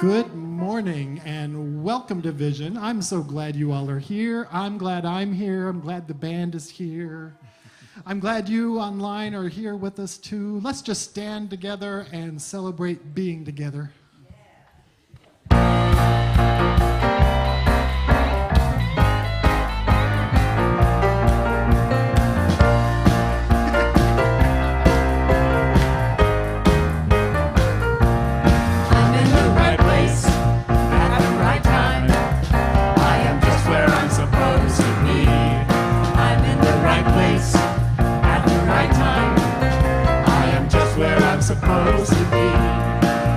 Good morning and welcome to Vision. I'm so glad you all are here. I'm glad I'm here. I'm glad the band is here. I'm glad you online are here with us too. Let's just stand together and celebrate being together. supposed to be.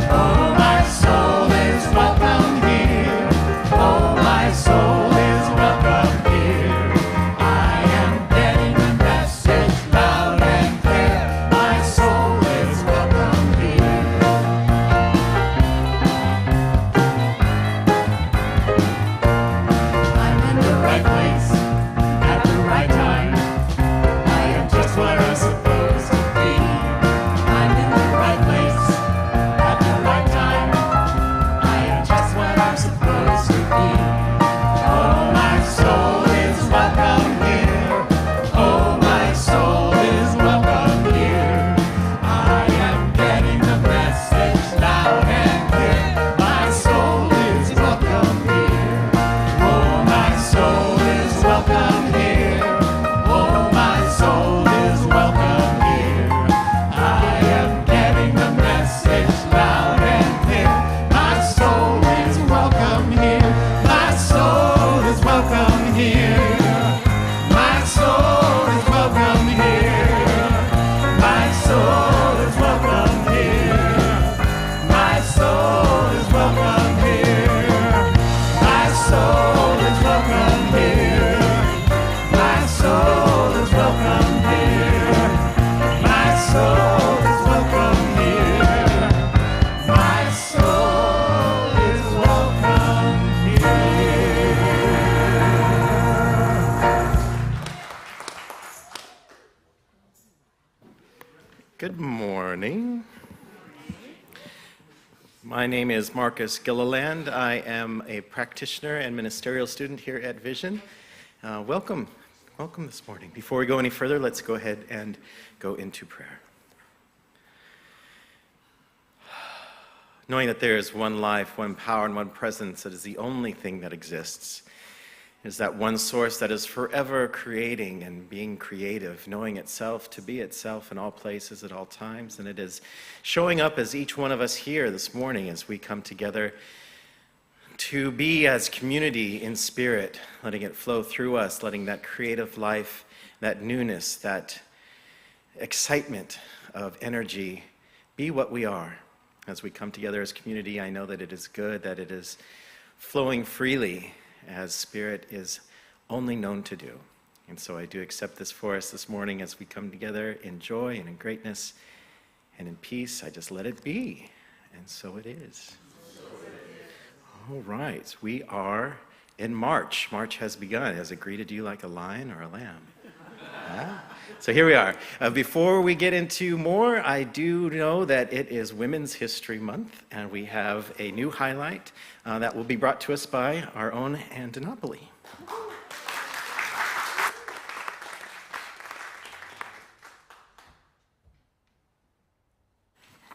Oh, my soul is welcome here. Oh, my soul is welcome here. I am getting the message loud and clear. My soul is welcome here. I'm in the right place at the right time. I am just where I'm supposed to be. I'm in the right place at the right time. I am just where I'm supposed to be. Oh, my soul is welcome here. Oh, my soul is welcome here. I am getting the message loud and clear. My soul is welcome here. Oh, my soul is welcome here. Oh, my soul is welcome here. I am getting the message loud and clear. My soul is welcome here. My soul is welcome here. My soul is welcome here. My soul is welcome here. My soul is welcome here. My soul is welcome here. My soul is welcome here. My soul is welcome here. My soul is welcome here. Good morning. My name is Marcus Gilliland. I am a practitioner and ministerial student here at Vision. Welcome this morning. Before we go any further, let's go ahead and go into prayer. Knowing that there is one life, one power, and one presence that is the only thing that exists, is that one source that is forever creating and being creative, knowing itself to be itself in all places at all times, and it is showing up as each one of us here this morning as we come together to be as community in spirit, letting it flow through us, letting that creative life, that newness, that excitement of energy be what we are. As we come together as community, I know that it is good, that it is flowing freely as Spirit is only known to do. And so I do accept this for us this morning as we come together in joy and in greatness and in peace. I just let it be. And so it is. All right. We are in March. March has begun. Has it greeted you like a lion or a lamb? Huh? So here we are. Before we get into more, I do know that it is Women's History Month, and we have a new highlight that will be brought to us by our own Ann DiNapoli.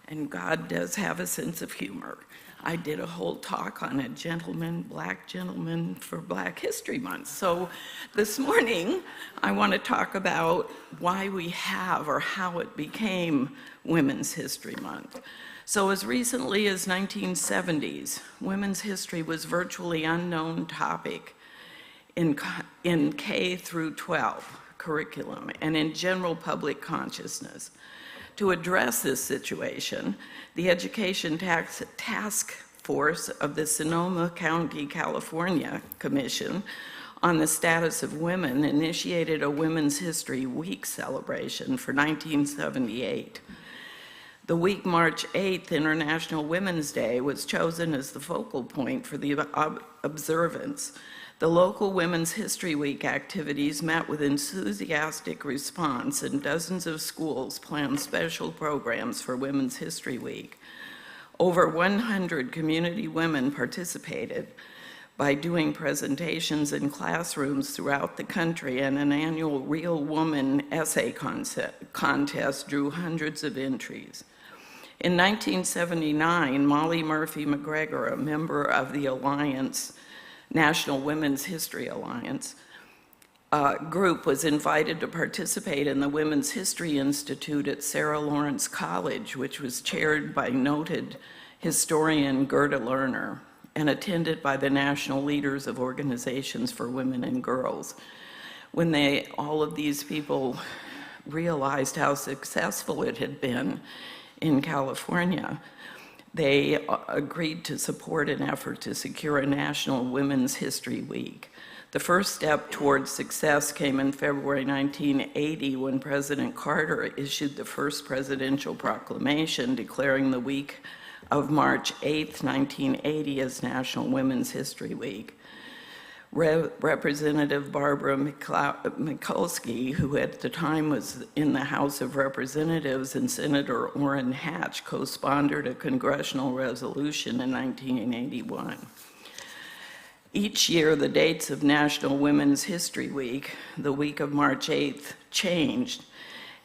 And God does have a sense of humor. I did a whole talk on a gentleman, black gentleman for Black History Month. So this morning, I want to talk about why we have or how it became Women's History Month. So as recently as 1970s, women's history was virtually unknown topic in K through 12 curriculum and in general public consciousness. To address this situation, the Education Task Force of the Sonoma County, California Commission on the Status of Women initiated a Women's History Week celebration for 1978. The week, March 8th, International Women's Day, was chosen as the focal point for the observance. The local Women's History Week activities met with enthusiastic response, and dozens of schools planned special programs for Women's History Week. Over 100 community women participated by doing presentations in classrooms throughout the country, and an annual Real Woman essay contest drew hundreds of entries. In 1979, Molly Murphy McGregor, a member of the Alliance, National Women's History Alliance group, was invited to participate in the Women's History Institute at Sarah Lawrence College, which was chaired by noted historian Gerda Lerner and attended by the national leaders of organizations for women and girls. When all of these people realized how successful it had been, in California, they agreed to support an effort to secure a National Women's History Week. The first step towards success came in February 1980 when President Carter issued the first presidential proclamation declaring the week of March 8, 1980 as National Women's History Week. Representative Barbara Mikulski, who at the time was in the House of Representatives, and Senator Orrin Hatch co-sponsored a congressional resolution in 1981. Each year, the dates of National Women's History Week, the week of March 8th, changed,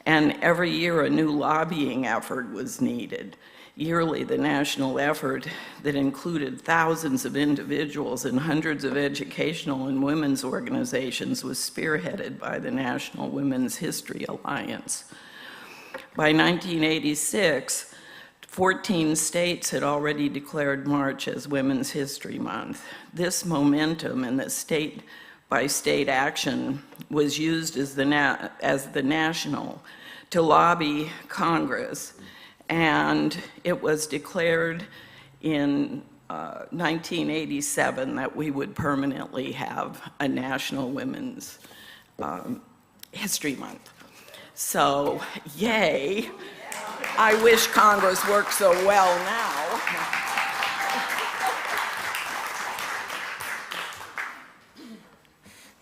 and every year a new lobbying effort was needed. Yearly, the national effort that included thousands of individuals and hundreds of educational and women's organizations was spearheaded by the National Women's History Alliance. By 1986, 14 states had already declared March as Women's History Month. This momentum and the state-by-state action was used as the national to lobby Congress, and it was declared in 1987 that we would permanently have a National Women's History Month. So, yay. I wish Congress worked so well now.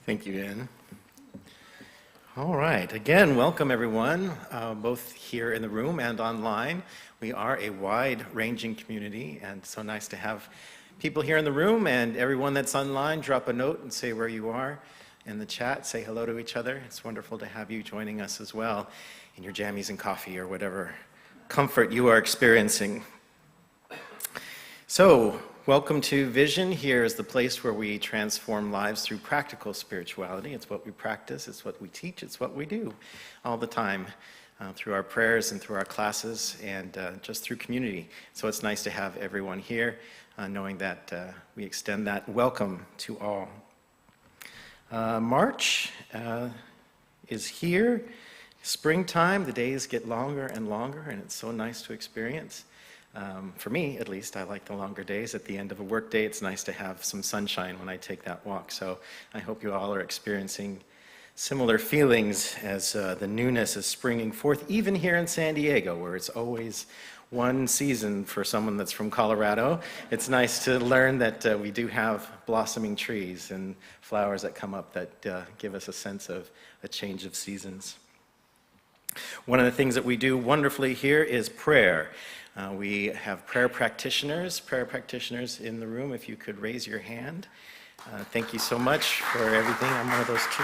Thank you, Jeanne. All right, again, welcome everyone, both here in the room and online. We are a wide-ranging community, and so nice to have people here in the room, and everyone that's online, drop a note and say where you are in the chat, say hello to each other. It's wonderful to have you joining us as well in your jammies and coffee or whatever comfort you are experiencing. So, welcome to Vision. Here is the place where we transform lives through practical spirituality. It's what we practice, it's what we teach, it's what we do all the time through our prayers and through our classes and just through community. So it's nice to have everyone here, knowing that we extend that welcome to all. March is here. Springtime, the days get longer and longer, and it's so nice to experience. For me, at least, I like the longer days. At the end of a work day, it's nice to have some sunshine when I take that walk. So I hope you all are experiencing similar feelings as the newness is springing forth, even here in San Diego, where it's always one season for someone that's from Colorado. It's nice to learn that we do have blossoming trees and flowers that come up that give us a sense of a change of seasons. One of the things that we do wonderfully here is prayer. We have prayer practitioners in the room. If you could raise your hand. Thank you so much for everything. I'm one of those too.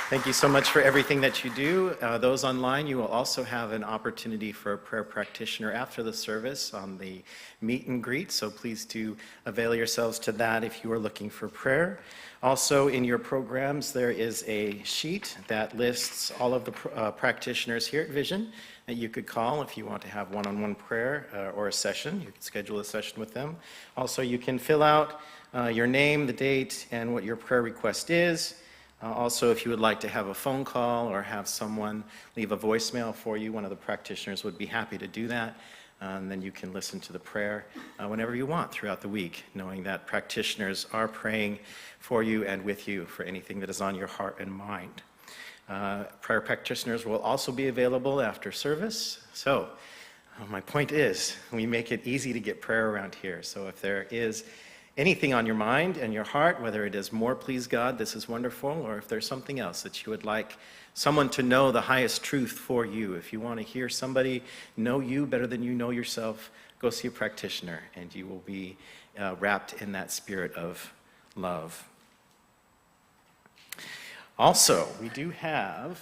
Thank you so much for everything that you do. Those online, you will also have an opportunity for a prayer practitioner after the service on the meet and greet, so please do avail yourselves to that if you are looking for prayer. Also in your programs, there is a sheet that lists all of the practitioners here at Vision that you could call if you want to have one-on-one prayer or a session. You can schedule a session with them. Also, you can fill out your name, the date, and what your prayer request is. Also, if you would like to have a phone call or have someone leave a voicemail for you, one of the practitioners would be happy to do that. And then you can listen to the prayer whenever you want throughout the week, knowing that practitioners are praying for you and with you for anything that is on your heart and mind. Prayer practitioners will also be available after service. So my point is, we make it easy to get prayer around here. So if there is anything on your mind and your heart, whether it is more please God, this is wonderful, or if there's something else that you would like someone to know the highest truth for you, if you want to hear somebody know you better than you know yourself, go see a practitioner and you will be wrapped in that spirit of love. Also, we do have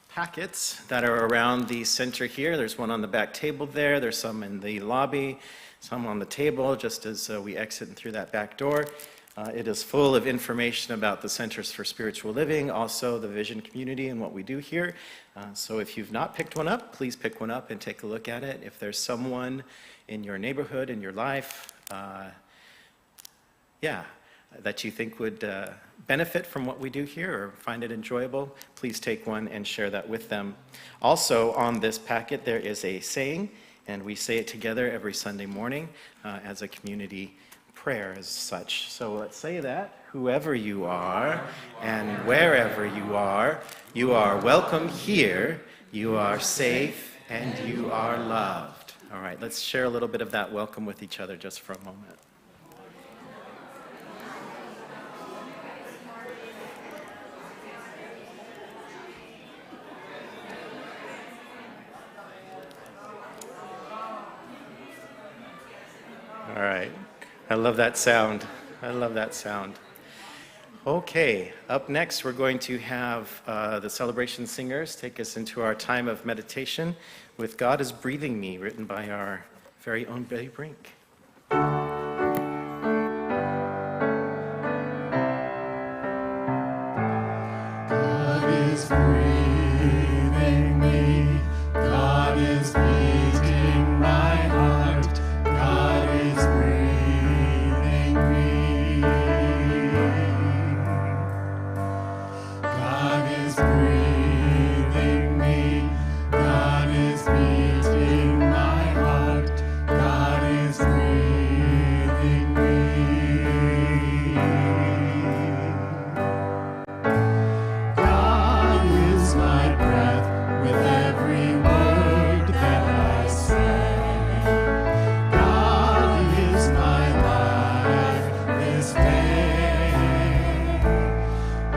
packets that are around the center here. There's one on the back table there. There's some in the lobby, some on the table just as we exit through that back door. It is full of information about the Centers for Spiritual Living, also the Vision community and what we do here. So if you've not picked one up, please pick one up and take a look at it. If there's someone in your neighborhood, in your life, that you think would benefit from what we do here or find it enjoyable, please take one and share that with them. Also on this packet there is a saying, And we say it together every Sunday morning as a community prayer as such. So let's say that. Whoever you are and wherever you are welcome here. You are safe and you are loved. All right, let's share a little bit of that welcome with each other just for a moment. All right. I love that sound. I love that sound. Okay, up next we're going to have the Celebration Singers take us into our time of meditation with God is Breathing Me, written by our very own Betty Brink. God is breathing me. God is beating my heart. God is breathing me. God is breathing me. God is beating my heart. God is breathing me. God is my breath with every word that I say. God is my life this day. I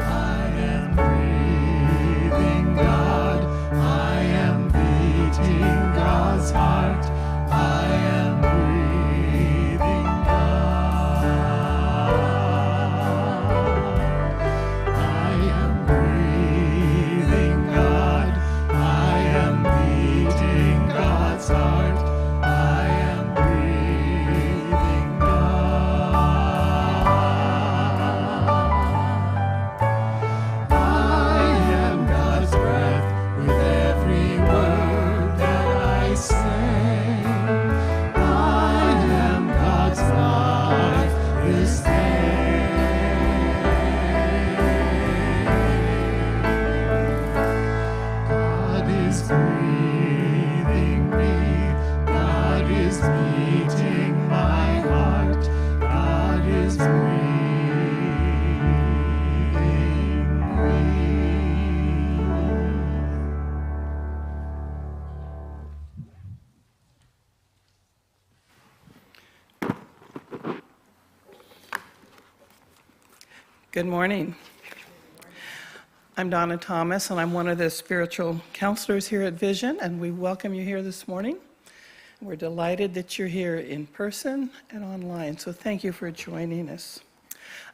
am breathing God. I am beating God's heart. I am breathing God. I am breathing God. I am beating God's heart. I am breathing God. I am God's breath with every word that I say. I am God's life this day. God is breathing me. God is beating my heart. God is breathing me. Good morning. I'm Donna Thomas, and I'm one of the spiritual counselors here at Vision, and we welcome you here this morning. We're delighted that you're here in person and online, so thank you for joining us.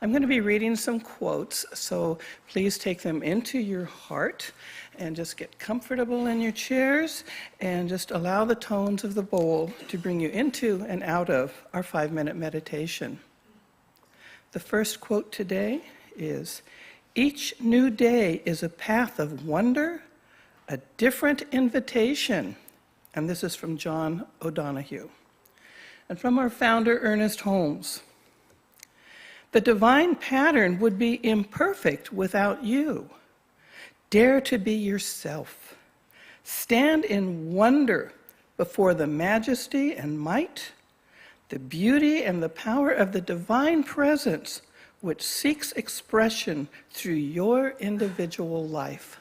I'm going to be reading some quotes, so please take them into your heart and just get comfortable in your chairs and just allow the tones of the bowl to bring you into and out of our 5-minute meditation. The first quote today is, "Each new day is a path of wonder, a different invitation." And this is from John O'Donohue. And from our founder, Ernest Holmes. "The divine pattern would be imperfect without you. Dare to be yourself. Stand in wonder before the majesty and might, the beauty and the power of the divine presence which seeks expression through your individual life."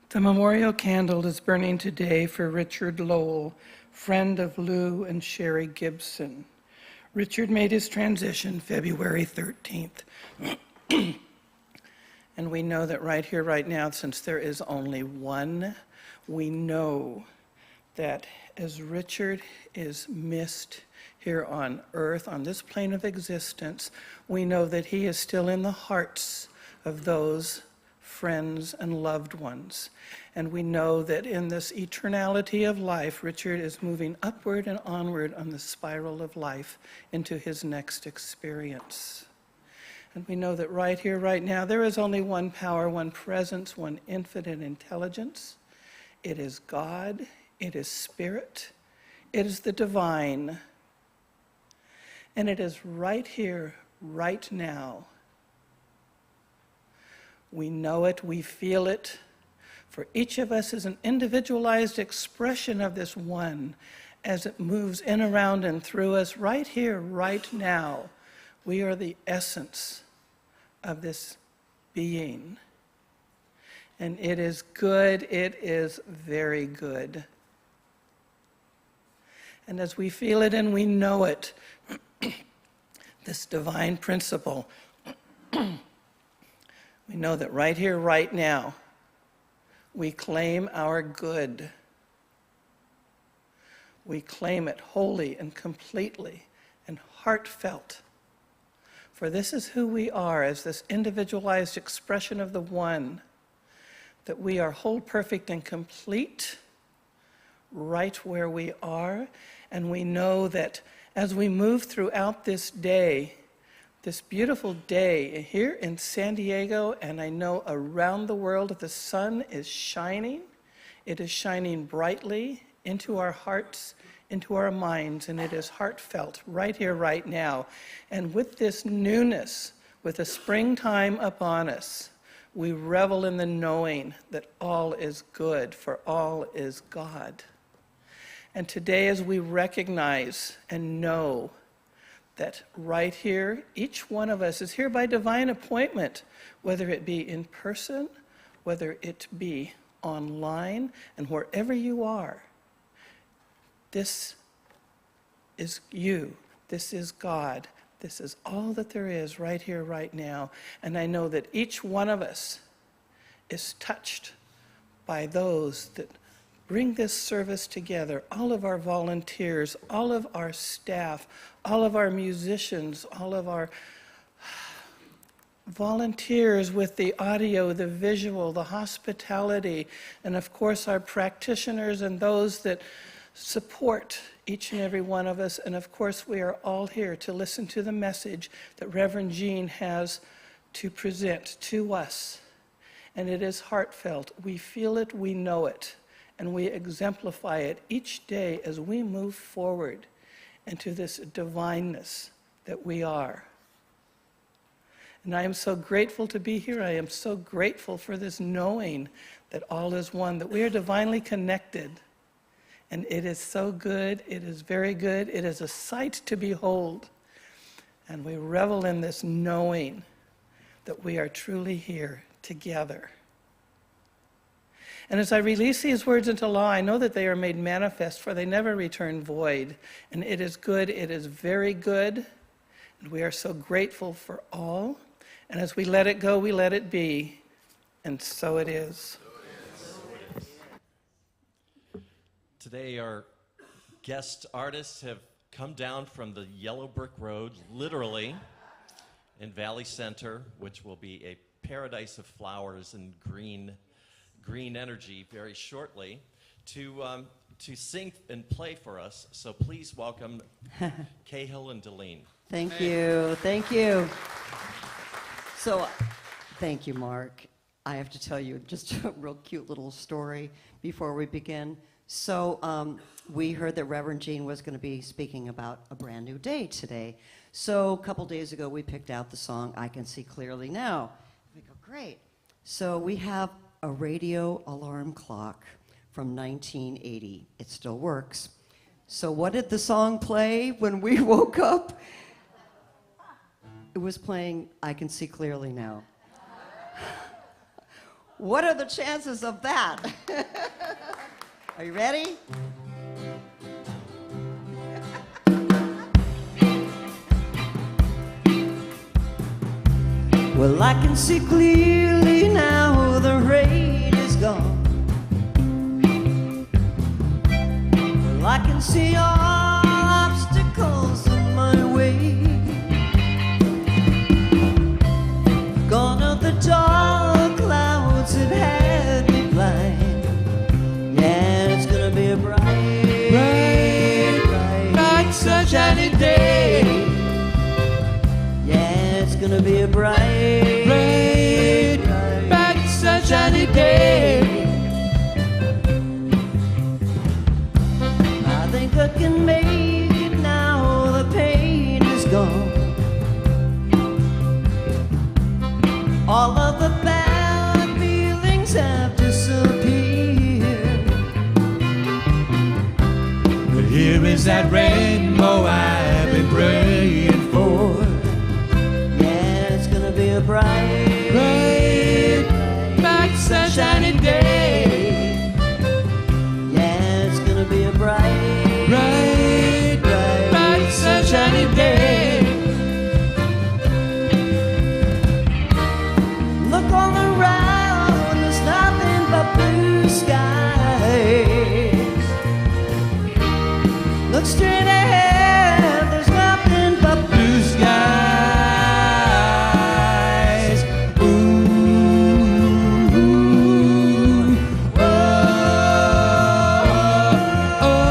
The memorial candle is burning today for Richard Lowell, friend of Lou and Sherry Gibson. Richard made his transition February 13th. And we know that right here, right now, since there is only one, we know that as Richard is missed here on earth, on this plane of existence, we know that he is still in the hearts of those friends and loved ones. And we know that in this eternality of life, Richard is moving upward and onward on the spiral of life into his next experience. And we know that right here, right now, there is only one power, one presence, one infinite intelligence. It is God, it is Spirit, it is the divine. And it is right here, right now. We know it, we feel it. For each of us is an individualized expression of this one as it moves in, around, and through us right here, right now. We are the essence of this being. And it is good, it is very good. And as we feel it and we know it, this divine principle, we know that right here, right now, we claim our good. We claim it wholly and completely and heartfelt. For this is who we are as this individualized expression of the one, that we are whole, perfect, and complete right where we are. And we know that as we move throughout this day, this beautiful day here in San Diego, and I know around the world, the sun is shining. It is shining brightly into our hearts, into our minds, and it is heartfelt right here, right now. And with this newness, with the springtime upon us, we revel in the knowing that all is good, for all is God. And today, as we recognize and know that right here, each one of us is here by divine appointment, whether it be in person, whether it be online, and wherever you are. This is you. This is God. This is all that there is right here, right now. And I know that each one of us is touched by those that bring this service together, all of our volunteers, all of our staff, all of our musicians, all of our volunteers with the audio, the visual, the hospitality, and of course our practitioners and those that support each and every one of us. And of course we are all here to listen to the message that Reverend Jeanne has to present to us. And it is heartfelt. We feel it, we know it, and we exemplify it each day as we move forward into this divineness that we are. And I am so grateful to be here. I am so grateful for this knowing that all is one, that we are divinely connected. And it is so good. It is very good. It is a sight to behold. And we revel in this knowing that we are truly here together. And as I release these words into law, I know that they are made manifest, for they never return void. And it is good, it is very good, and we are so grateful for all. And as we let it go, we let it be, and so it is. Today, our guest artists have come down from the yellow brick road, literally, in Valley Center, which will be a paradise of flowers and green energy very shortly, to sing and play for us. So please welcome Cahill and Delene. Thank you. Thank you. So, thank you, Mark. I have to tell you just a real cute little story before we begin. So, we heard that Reverend Jeanne was going to be speaking about a brand new day today. So, a couple days ago, we picked out the song, I Can See Clearly Now. We go, great. So, we have a radio alarm clock from 1980. It still works. So, what did the song play when we woke up? It was playing I Can See Clearly Now. What are the chances of that? Are you ready? Well, I can see clearly now the rain is gone. Well, I can see all obstacles in my way. Gone are the dark clouds that had me blind. Yeah, it's gonna be a bright, sunshiny day. Yeah, it's gonna be a bright, sunshiny day. I think I can make it now, the pain is gone. All of the bad feelings have disappeared. But here is that rainbow I've been praying for. Yeah, it's gonna be a bright, sunshiny day. Yeah, it's gonna be a bright, sunshiny day. Look all around, there's nothing but blue skies. Look straight ahead, there's nothing but blue skies. Ooh, oh, oh, oh.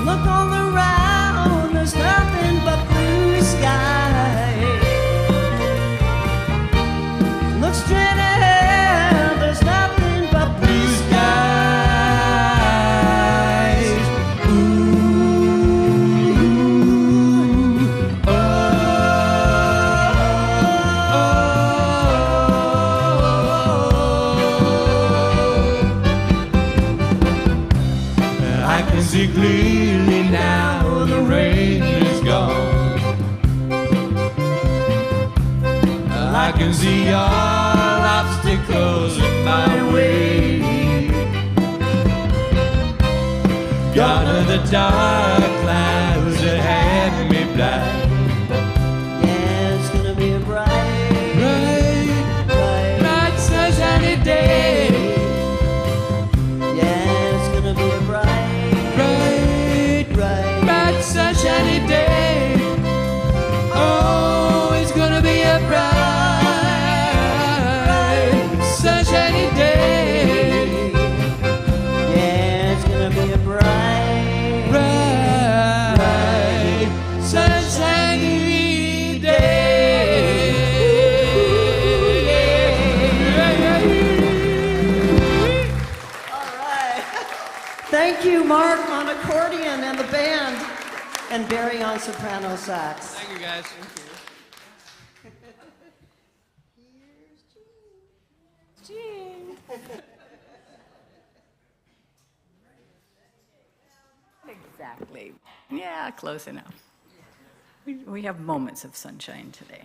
Look all around, there's nothing but blue skies. Look straight ahead, there's nothing but blue skies. Ooh, oh, oh. I can see clearly now the rain is gone. I can see all obstacles in my way. Gone are the dark clouds that had me blind. Yeah, it's gonna be a bright, sunshiny day. Yeah, it's gonna be a bright, sunshiny day. Oh, it's gonna be a bright, sunshiny day. Thank you, Mark, on accordion and the band, and Barry on soprano sax. Thank you, guys. Jeanne. Exactly. Yeah, close enough. We have moments of sunshine today.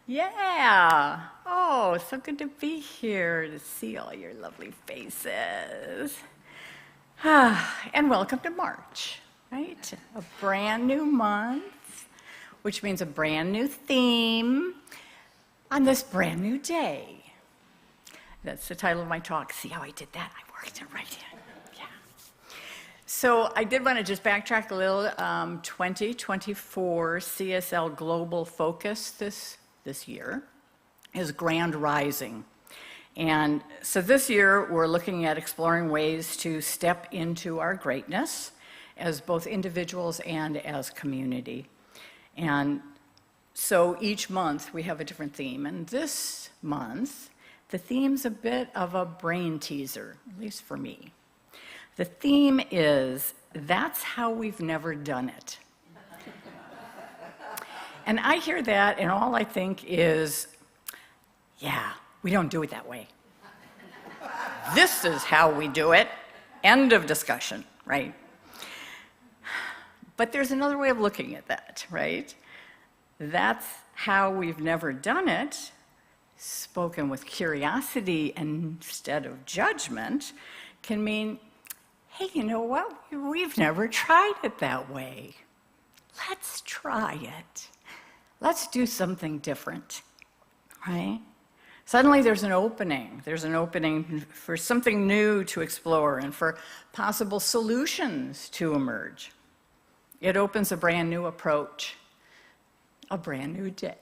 Yeah. Oh, so good to be here to see all your lovely faces. And welcome to March, right? A brand new month, which means a brand new theme on this brand new day. That's the title of my talk. See how I did that? I worked it right in. Yeah. So I did want to just backtrack a little. 2024 CSL Global Focus this year is Grand Rising. And so this year we're looking at exploring ways to step into our greatness as both individuals and as community. And so each month we have a different theme. And this month, the theme's a bit of a brain teaser, at least for me. The theme is, that's how we've never done it. And I hear that, and all I think is, yeah, we don't do it that way. This is how we do it. End of discussion, right? But there's another way of looking at that, right? That's how we've never done it, spoken with curiosity instead of judgment, can mean, hey, you know what? We've never tried it that way. Let's try it. Let's do something different, right? Suddenly there's an opening. There's an opening for something new to explore and for possible solutions to emerge. It opens a brand new approach, a brand new day,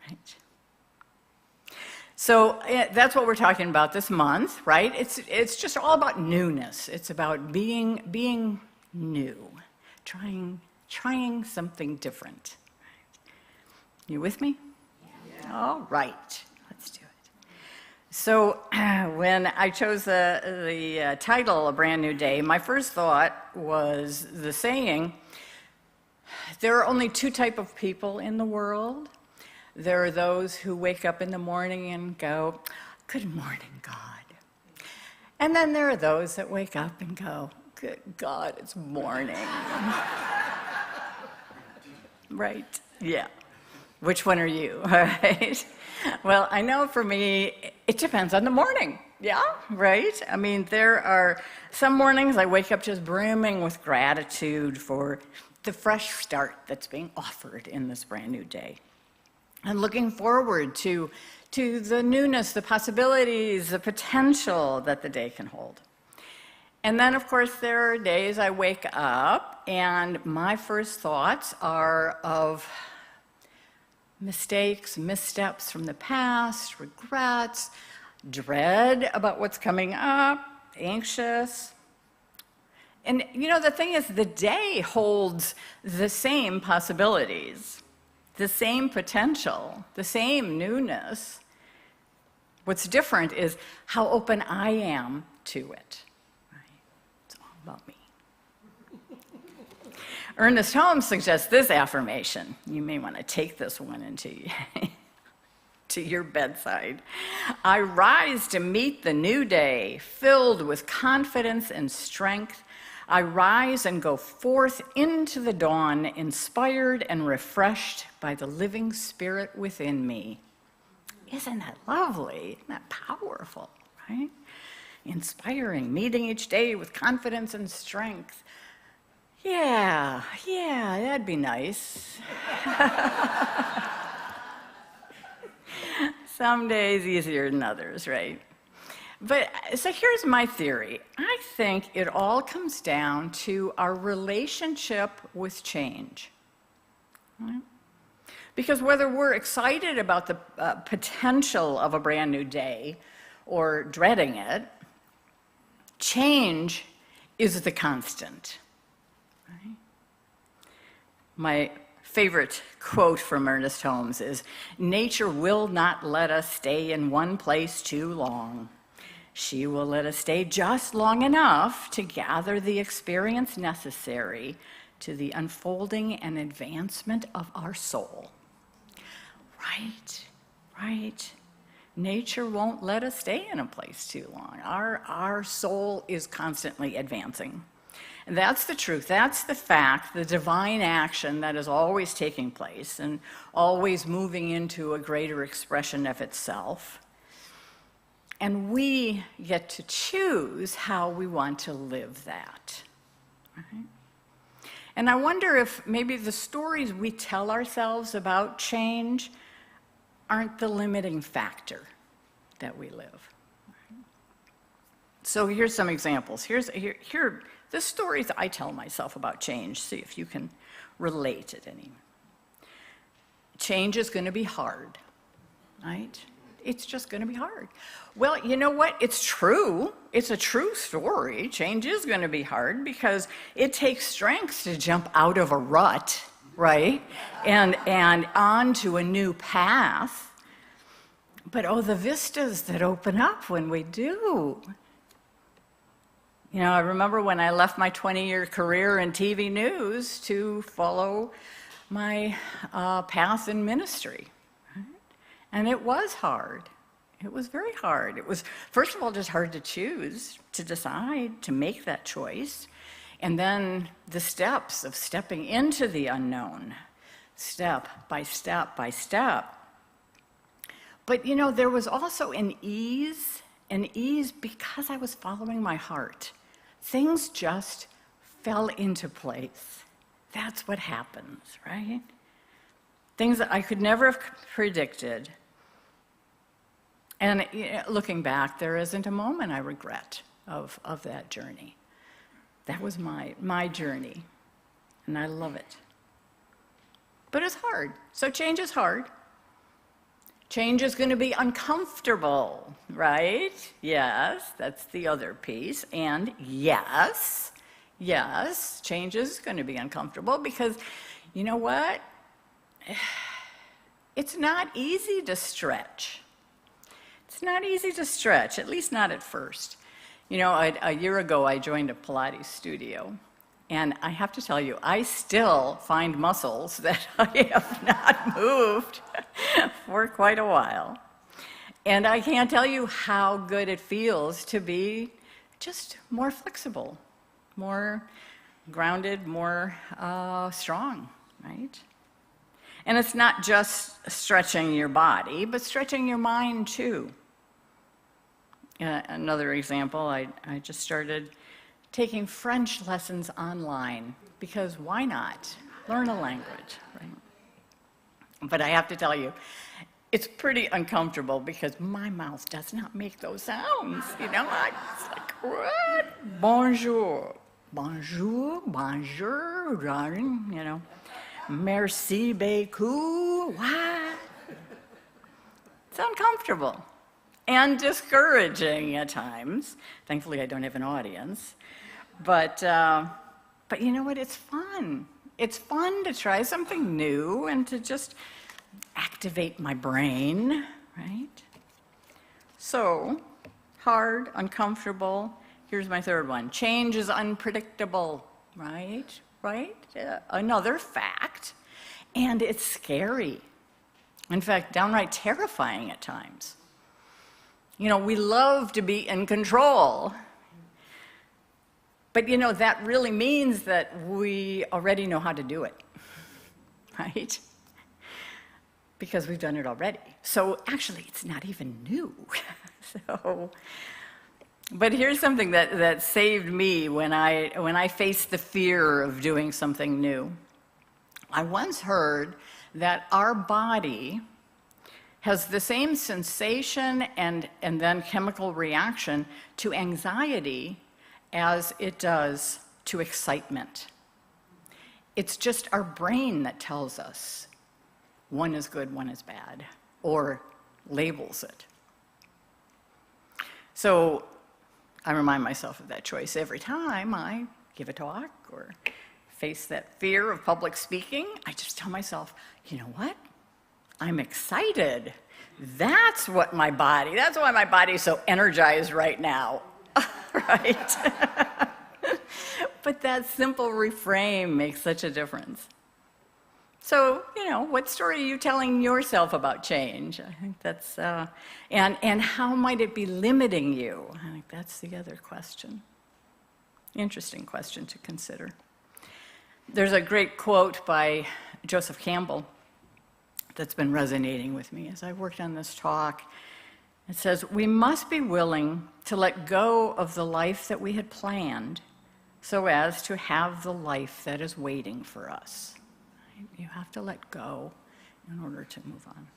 right? So that's what we're talking about this month, right? It's just all about newness. It's about being new, trying something different. You with me? Yeah. All right, let's do it. So when I chose the title, A Brand New Day, my first thought was the saying, there are only two types of people in the world. There are those who wake up in the morning and go, good morning, God. And then there are those that wake up and go, good God, it's morning. Right? Yeah. Which one are you? All right. Well, I know for me, it depends on the morning. Yeah, right? I mean, there are some mornings I wake up just brimming with gratitude for the fresh start that's being offered in this brand new day. And looking forward to the newness, the possibilities, the potential that the day can hold. And then, of course, there are days I wake up and my first thoughts are of mistakes, missteps from the past, regrets, dread about what's coming up, anxious. And you know, the thing is, the day holds the same possibilities, the same potential, the same newness. What's different is how open I am to it. Right? It's all about me. Ernest Holmes suggests this affirmation. You may want to take this one into to your bedside. I rise to meet the new day, filled with confidence and strength. I rise and go forth into the dawn, inspired and refreshed by the living spirit within me. Isn't that lovely? Isn't that powerful, right? Inspiring, meeting each day with confidence and strength. Yeah, that'd be nice. Some days easier than others, right? But so here's my theory. I think it all comes down to our relationship with change. Right? Because whether we're excited about the potential of a brand new day or dreading it, change is the constant. Right? My favorite quote from Ernest Holmes is, nature will not let us stay in one place too long. She will let us stay just long enough to gather the experience necessary to the unfolding and advancement of our soul. Right, right. Nature won't let us stay in a place too long. Our soul is constantly advancing. And that's the truth, that's the fact, the divine action that is always taking place and always moving into a greater expression of itself. And we get to choose how we want to live that. Right? And I wonder if maybe the stories we tell ourselves about change aren't the limiting factor that we live. So here's some examples. Here the stories I tell myself about change, see if you can relate at any. Change is going to be hard, right? It's just going to be hard. Well, you know what? It's true. It's a true story. Change is going to be hard because it takes strength to jump out of a rut, right? And onto a new path. But oh, the vistas that open up when we do. You know, I remember when I left my 20-year career in TV news to follow my path in ministry. Right? And it was hard. It was very hard. It was, first of all, just hard to choose, to decide, to make that choice. And then the steps of stepping into the unknown, step by step by step. But, you know, there was also an ease because I was following my heart. Things just fell into place. That's what happens, right? Things that I could never have predicted. And looking back, there isn't a moment I regret of that journey. That was my journey, and I love it. But it's hard. So change is hard. Change is going to be uncomfortable, right? Yes, that's the other piece. And yes, change is going to be uncomfortable because, you know what? It's not easy to stretch. It's not easy to stretch, at least not at first. You know, a year ago, I joined a Pilates studio. And I have to tell you, I still find muscles that I have not moved for quite a while. And I can't tell you how good it feels to be just more flexible, more grounded, more strong, right? And it's not just stretching your body, but stretching your mind too. Another example, I just started taking French lessons online, because why not? Learn a language, right? But I have to tell you, it's pretty uncomfortable because my mouth does not make those sounds, you know? It's like, what? Bonjour, bonjour, bonjour, you know? Merci beaucoup, what? It's uncomfortable and discouraging at times. Thankfully, I don't have an audience. But you know what? It's fun. It's fun to try something new and to just activate my brain, right? So, hard, uncomfortable. Here's my third one. Change is unpredictable, right? Right? Another fact. And it's scary. In fact, downright terrifying at times. You know, we love to be in control. But, you know, that really means that we already know how to do it, right? Because we've done it already. So actually, it's not even new. But here's something that saved me when I faced the fear of doing something new. I once heard that our body has the same sensation and then chemical reaction to anxiety as it does to excitement. It's just our brain that tells us one is good, one is bad, or labels it. So I remind myself of that choice every time I give a talk or face that fear of public speaking. I just tell myself, you know what? I'm excited. That's why my body's so energized right now, right? But that simple reframe makes such a difference. So, what story are you telling yourself about change? I think that's, and how might it be limiting you? I think that's the other question. Interesting question to consider. There's a great quote by Joseph Campbell that's been resonating with me as I worked on this talk. It says, "We must be willing to let go of the life that we had planned so as to have the life that is waiting for us." You have to let go in order to move on.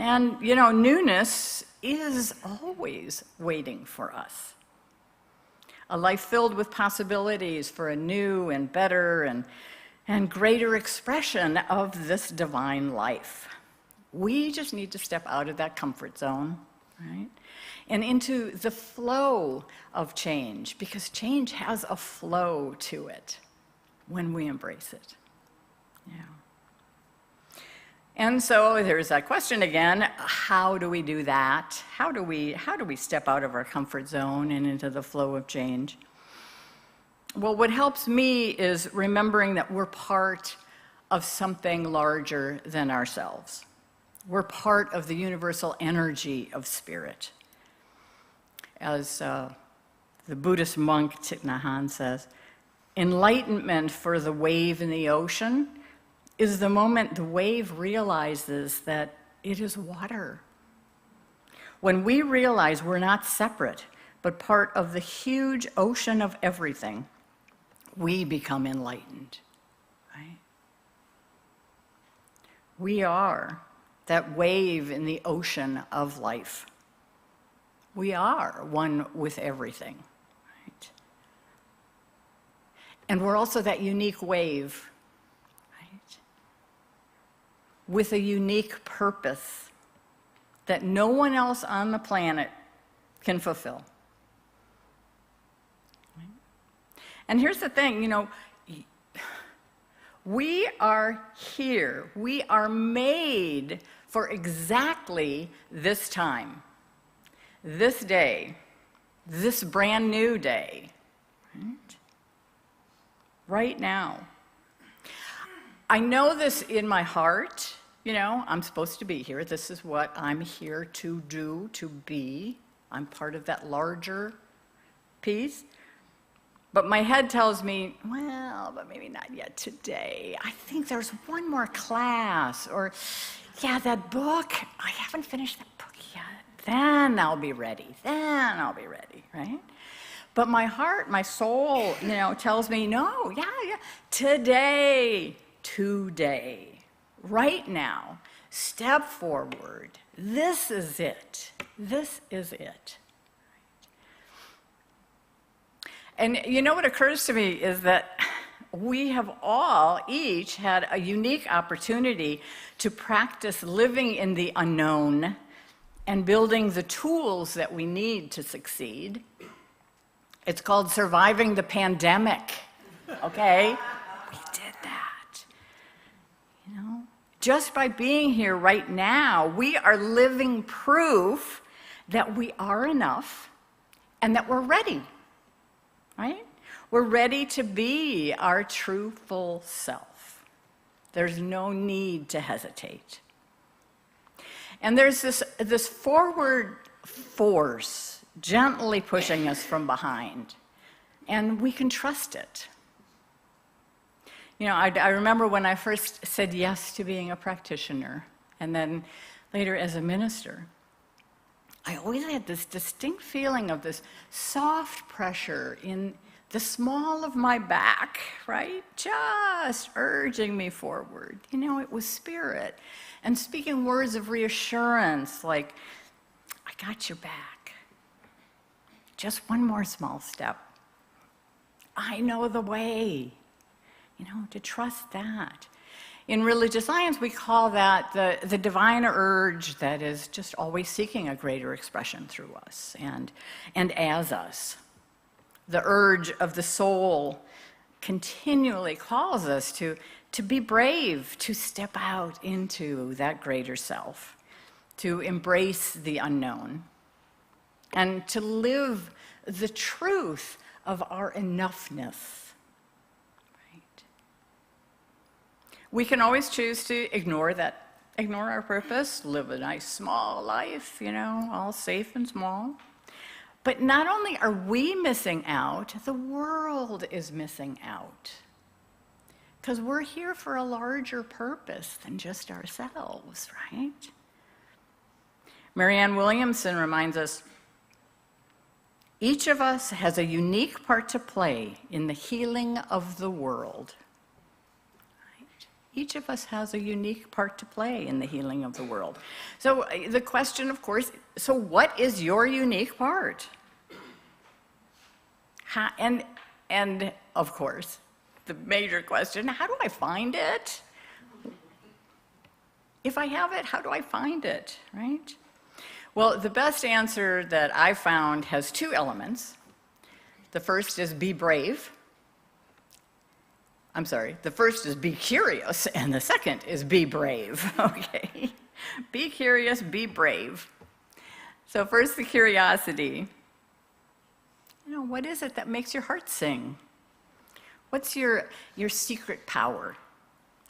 And, newness is always waiting for us. A life filled with possibilities for a new and better and greater expression of this divine life. We just need to step out of that comfort zone, right? And into the flow of change, because change has a flow to it when we embrace it. Yeah. And so there's that question again, how do we do that? How do we step out of our comfort zone and into the flow of change? Well, what helps me is remembering that we're part of something larger than ourselves. We're part of the universal energy of spirit. As the Buddhist monk Thich Nhat Hanh says, enlightenment for the wave in the ocean is the moment the wave realizes that it is water. When we realize we're not separate, but part of the huge ocean of everything, we become enlightened, right? We are that wave in the ocean of life. We are one with everything, right? And we're also that unique wave, right? With a unique purpose that no one else on the planet can fulfill. And here's the thing, we are here. We are made for exactly this time, this day, this brand new day, right now. I know this in my heart, I'm supposed to be here. This is what I'm here to do, to be. I'm part of that larger piece. But my head tells me, well, but maybe not yet today. I think there's one more class, or, yeah, that book, I haven't finished that book yet. Then I'll be ready, right? But my heart, my soul, tells me, no, yeah, today, right now, step forward. This is it. And what occurs to me is that we have all each had a unique opportunity to practice living in the unknown and building the tools that we need to succeed. It's called surviving the pandemic, okay? We did that. Just by being here right now, we are living proof that we are enough and that we're ready. Right? We're ready to be our true full self. There's no need to hesitate. And there's this forward force gently pushing us from behind, and we can trust it. I remember when I first said yes to being a practitioner, and then later as a minister, I always had this distinct feeling of this soft pressure in the small of my back, right? Just urging me forward. It was spirit. And speaking words of reassurance like, I got your back. Just one more small step. I know the way. To trust that. In religious science, we call that the divine urge that is just always seeking a greater expression through us and as us. The urge of the soul continually calls us to be brave, to step out into that greater self. to embrace the unknown, and to live the truth of our enoughness. Right? We can always choose to ignore our purpose, live a nice small life, all safe and small. But not only are we missing out, the world is missing out. Because we're here for a larger purpose than just ourselves, right? Marianne Williamson reminds us, each of us has a unique part to play in the healing of the world. Right? Each of us has a unique part to play in the healing of the world. So the question, of course, so what is your unique part? And of course, the major question, how do I find it? If I have it, how do I find it, right? Well, the best answer that I found has two elements. The first is be brave. I'm sorry, the first is be curious, and the second is be brave, okay? Be curious, be brave. So first, the curiosity. What is it that makes your heart sing? What's your secret power?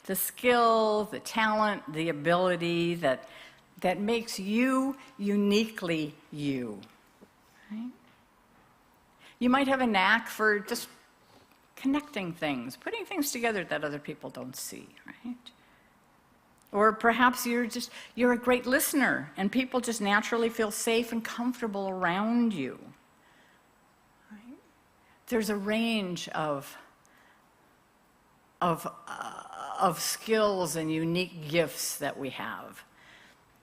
The skill, the talent, the ability that makes you uniquely you. Right? You might have a knack for just connecting things, putting things together that other people don't see, right? Or perhaps you're a great listener and people just naturally feel safe and comfortable around you. Right? There's a range of skills and unique gifts that we have.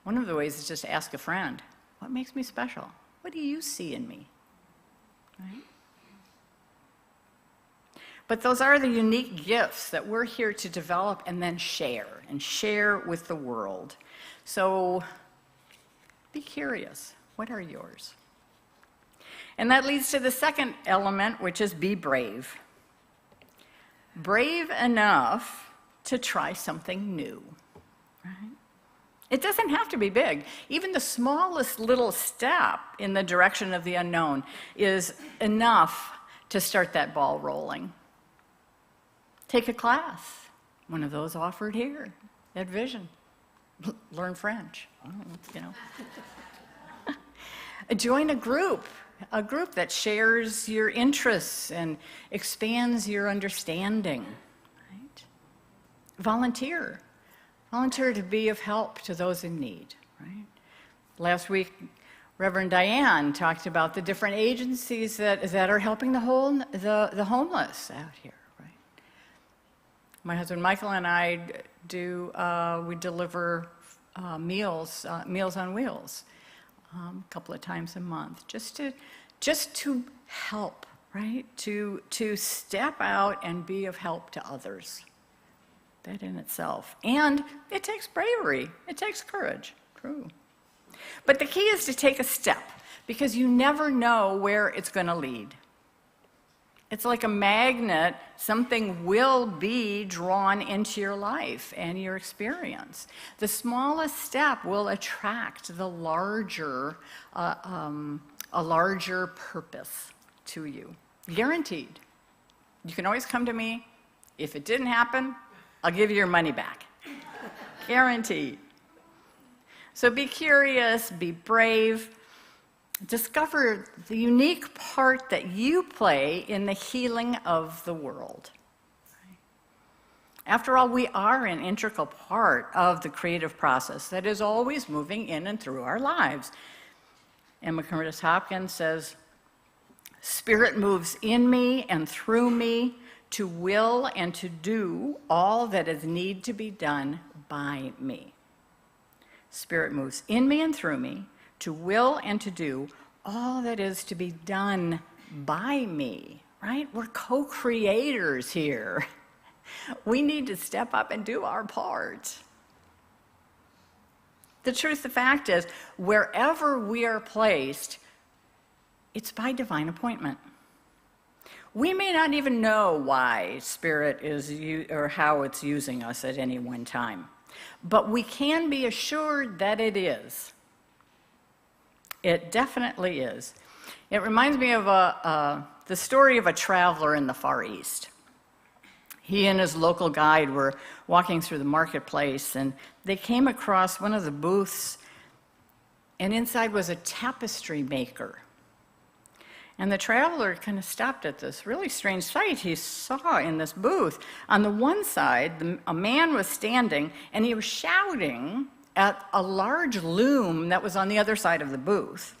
One of the ways is just ask a friend, what makes me special? What do you see in me? Right? But those are the unique gifts that we're here to develop and then share with the world. So be curious. What are yours? And that leads to the second element, which is be brave. Brave enough to try something new. Right? It doesn't have to be big. Even the smallest little step in the direction of the unknown is enough to start that ball rolling. Take a class, one of those offered here at Vision. Learn French, Join a group that shares your interests and expands your understanding. Right? Volunteer to be of help to those in need, right? Last week, Reverend Diane talked about the different agencies that are helping the homeless out here, right? My husband Michael and I we deliver meals on wheels a couple of times a month, just to help, right? To step out and be of help to others. That in itself. And it takes bravery. It takes courage. True. But the key is to take a step, because you never know where it's going to lead. It's like a magnet. Something will be drawn into your life and your experience. The smallest step will attract a larger purpose to you. Guaranteed. You can always come to me. If it didn't happen, I'll give you your money back. Guaranteed. So be curious, be brave. Discover the unique part that you play in the healing of the world. After all, we are an integral part of the creative process that is always moving in and through our lives. Emma Curtis Hopkins says, "Spirit moves in me and through me to will and to do all that is need to be done by me." Spirit moves in me and through me to will and to do all that is to be done by me, right? We're co-creators here. We need to step up and do our part. The truth, the fact is, wherever we are placed, it's by divine appointment. We may not even know why Spirit is or how it's using us at any one time. But we can be assured that it is. It definitely is. It reminds me of the story of a traveler in the Far East. He and his local guide were walking through the marketplace, and they came across one of the booths, and inside was a tapestry maker. And the traveler kind of stopped at this really strange sight he saw in this booth. On the one side, a man was standing, and he was shouting at a large loom that was on the other side of the booth.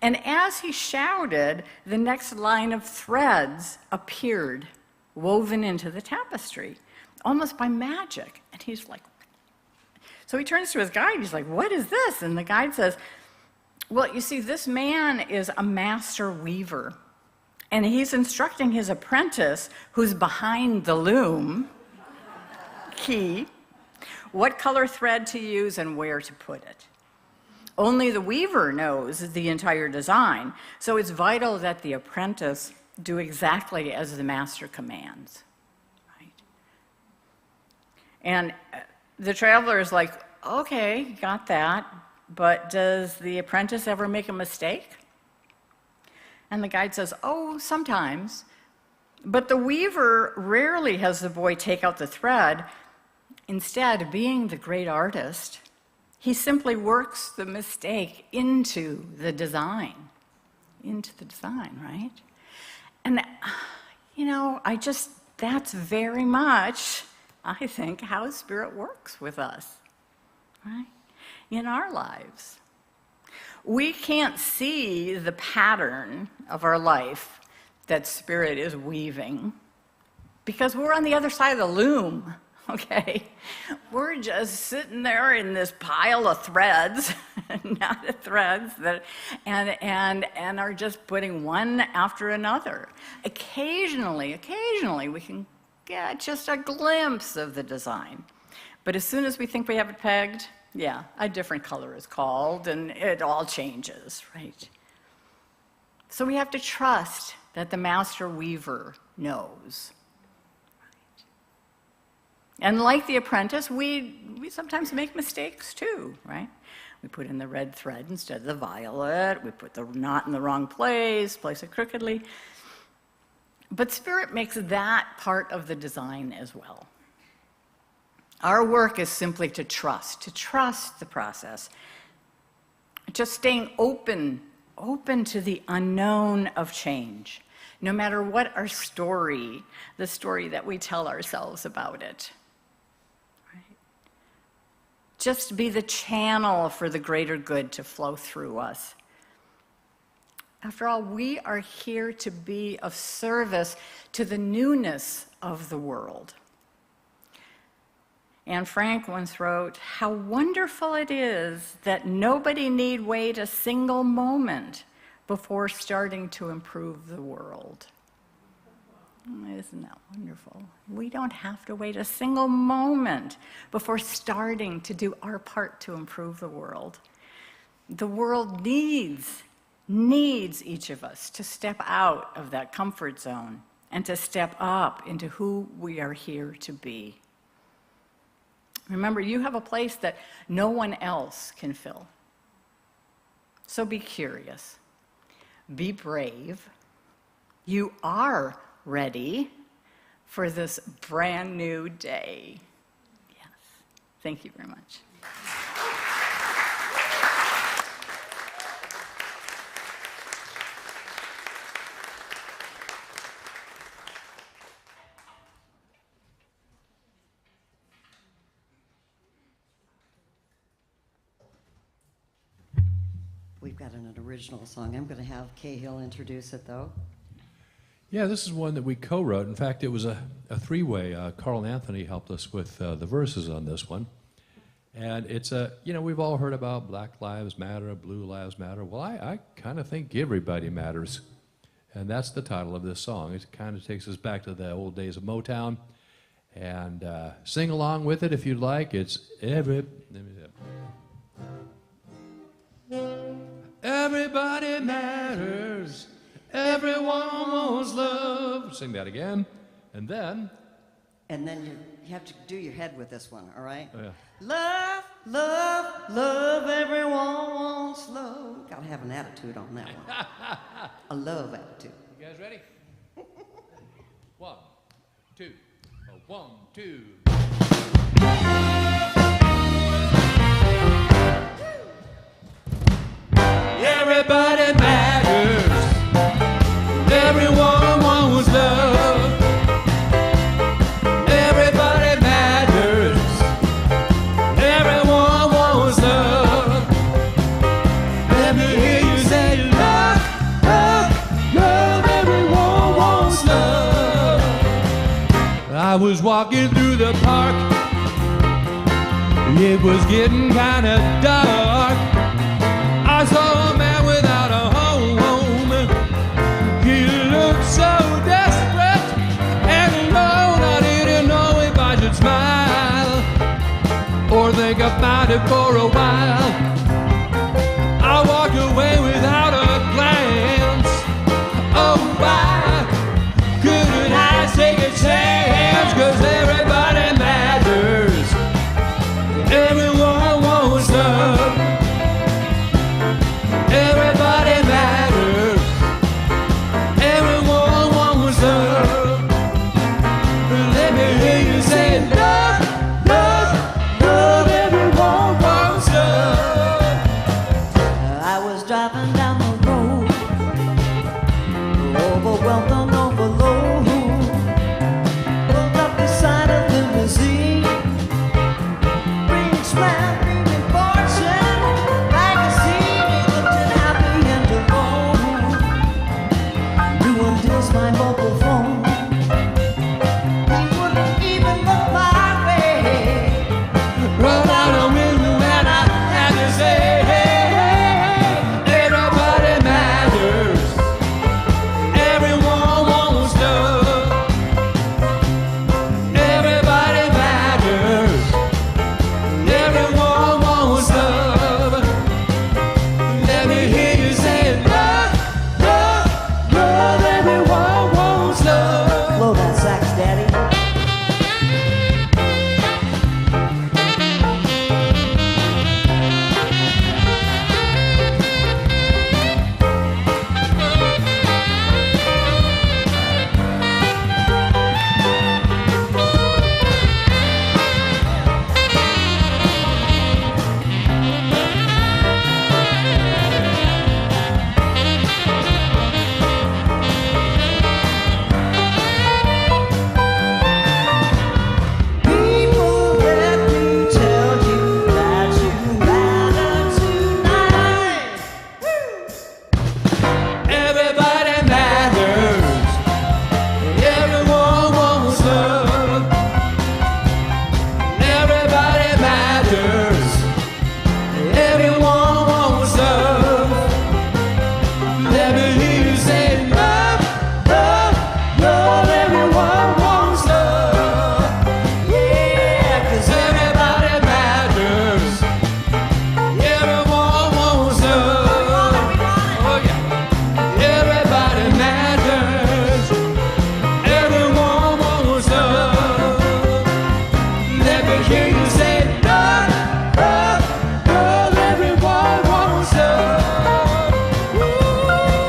And as he shouted, the next line of threads appeared, woven into the tapestry, almost by magic. And he's like, so he turns to his guide, he's like, what is this? And the guide says, well, you see, this man is a master weaver, and he's instructing his apprentice, who's behind the loom, what color thread to use and where to put it. Only the weaver knows the entire design, so it's vital that the apprentice do exactly as the master commands. Right? And the traveler is like, okay, got that. But does the apprentice ever make a mistake? And the guide says, oh, sometimes. But the weaver rarely has the boy take out the thread. Instead, being the great artist, he simply works the mistake into the design. Right? And, that's very much, I think, how Spirit works with us, right? In our lives. We can't see the pattern of our life that Spirit is weaving because we're on the other side of the loom, okay? We're just sitting there in this pile of threads, knotted threads, and are just putting one after another. Occasionally, we can get just a glimpse of the design. But as soon as we think we have it pegged, yeah, a different color is called, and it all changes, right? So we have to trust that the master weaver knows. Right? And like the apprentice, we sometimes make mistakes too, right? We put in the red thread instead of the violet. We put the knot in the wrong place it crookedly. But Spirit makes that part of the design as well. Our work is simply to trust the process, just staying open to the unknown of change, no matter what our story, the story that we tell ourselves about it. Right? Just be the channel for the greater good to flow through us. After all, we are here to be of service to the newness of the world. Anne Frank once wrote, how wonderful it is that nobody need wait a single moment before starting to improve the world. Isn't that wonderful? We don't have to wait a single moment before starting to do our part to improve the world. The world needs each of us to step out of that comfort zone and to step up into who we are here to be. Remember, you have a place that no one else can fill. So be curious. Be brave. You are ready for this brand new day. Yes. Thank you very much. We've got an original song. I'm going to have Cahill introduce it, though. Yeah, this is one that we co-wrote. In fact, it was a three-way. Carl and Anthony helped us with the verses on this one. And it's we've all heard about Black Lives Matter, Blue Lives Matter. Well, I kind of think everybody matters. And that's the title of this song. It kind of takes us back to the old days of Motown. And sing along with it if you'd like. It's everybody matters. Everyone wants love. Sing that again. And then And then you have to do your head with this one, all right? Oh, yeah. Love, love, love, everyone wants love. Gotta have an attitude on that one. A love attitude. You guys ready? 1, 2. 1, 2. Everybody matters. Everyone wants love. Everybody matters. Everyone wants love. Let me hear you say love, love, love. Everyone wants love. I was walking through the park. It was getting kind of dark. I saw a man without a home. He looked so desperate and alone. I didn't know if I should smile or think about it for a while. I walked away without a glance. Oh, why couldn't I take a chance? 'Cause everybody matters. Everyone wants love. Everybody matters. Everyone wants love. Let me hear you say love, love, love. Everyone wants love. I was driving down the road, overwhelmed and overload. Pulled up beside a limousine. Ring smile, ringing fortune. Magazine, he looked happy and alone. Doing just my mobile phone. He wouldn't even look my way. Run out of window and I had to say, hey, hey, hey. Everybody matters. Everyone wants love. Everybody matters. Everyone wants love. Let me hear you say love, love, love. Everyone wants love. Blow that sax, Daddy. People, let me tell you that you matter tonight. Everybody matters. Everyone wants love. Everybody matters. Everyone wants love. Let me hear you say love, love, love. Everyone wants love. Yeah, 'cause everybody matters. Everyone wants love. Oh yeah. Everybody matters. Everyone wants love. Let me hear you say love, love, love. Everyone wants love.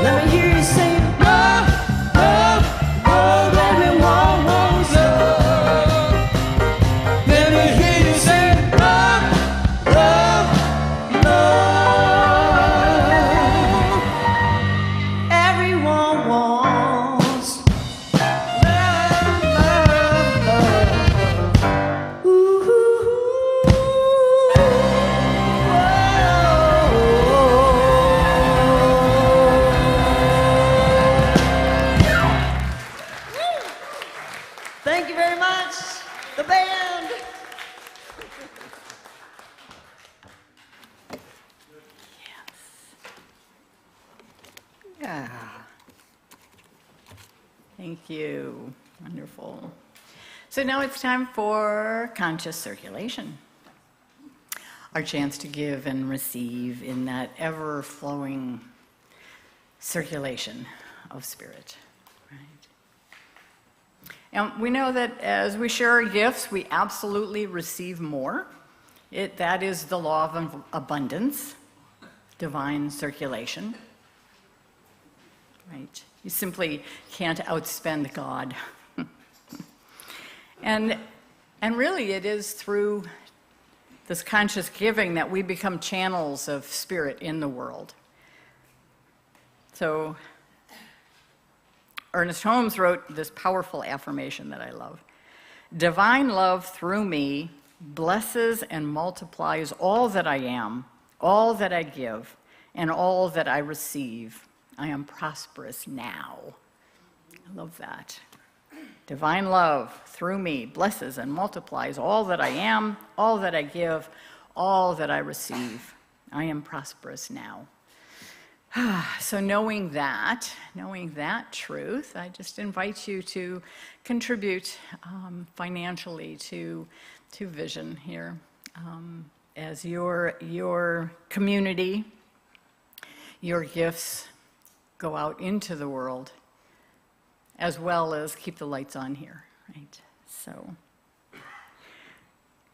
Let me hear you say love, love, love. Everyone wants love. Let me hear you say love, love, love. Everyone wants love, love, love. Ooh, thank you very much, the band. Yeah. Thank you. Wonderful. So now it's time for conscious circulation. Our chance to give and receive in that ever-flowing circulation of spirit. Right? And we know that as we share our gifts, we absolutely receive more. That is the law of abundance, divine circulation. Right? You simply can't outspend God. And really, it is through this conscious giving that we become channels of spirit in the world. So Ernest Holmes wrote this powerful affirmation that I love. Divine love through me blesses and multiplies all that I am, all that I give, and all that I receive. I am prosperous now. I love that. Divine love through me blesses and multiplies all that I am, all that I give, all that I receive. I am prosperous now. So knowing that truth, I just invite you to contribute financially to Vision here as your community, your gifts go out into the world, as well as keep the lights on here, right? So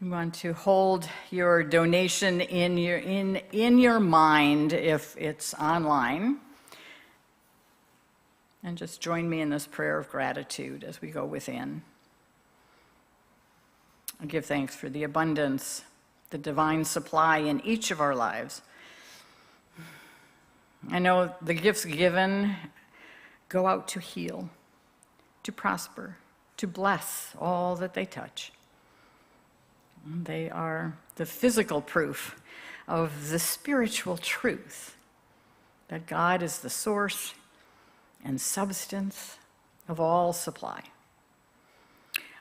you want to hold your donation in your mind if it's online. And just join me in this prayer of gratitude as we go within. I give thanks for the abundance, the divine supply in each of our lives. I know the gifts given go out to heal, to prosper, to bless all that they touch. They are the physical proof of the spiritual truth that God is the source and substance of all supply.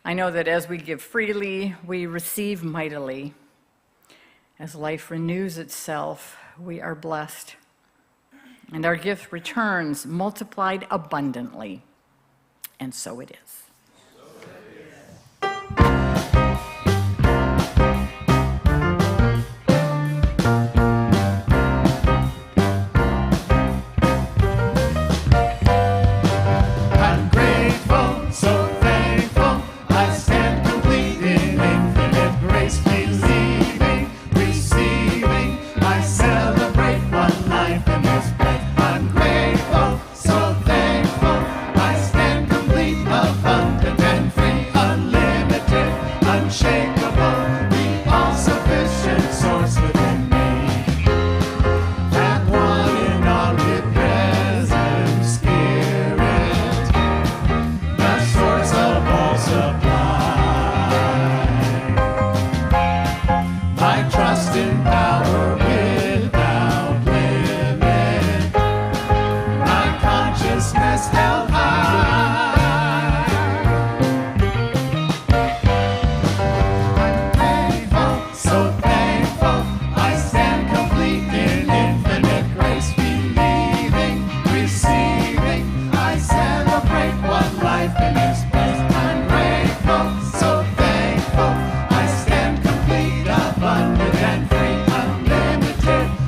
I know that as we give freely, we receive mightily. As life renews itself, we are blessed, and our gift returns multiplied abundantly, and so it is.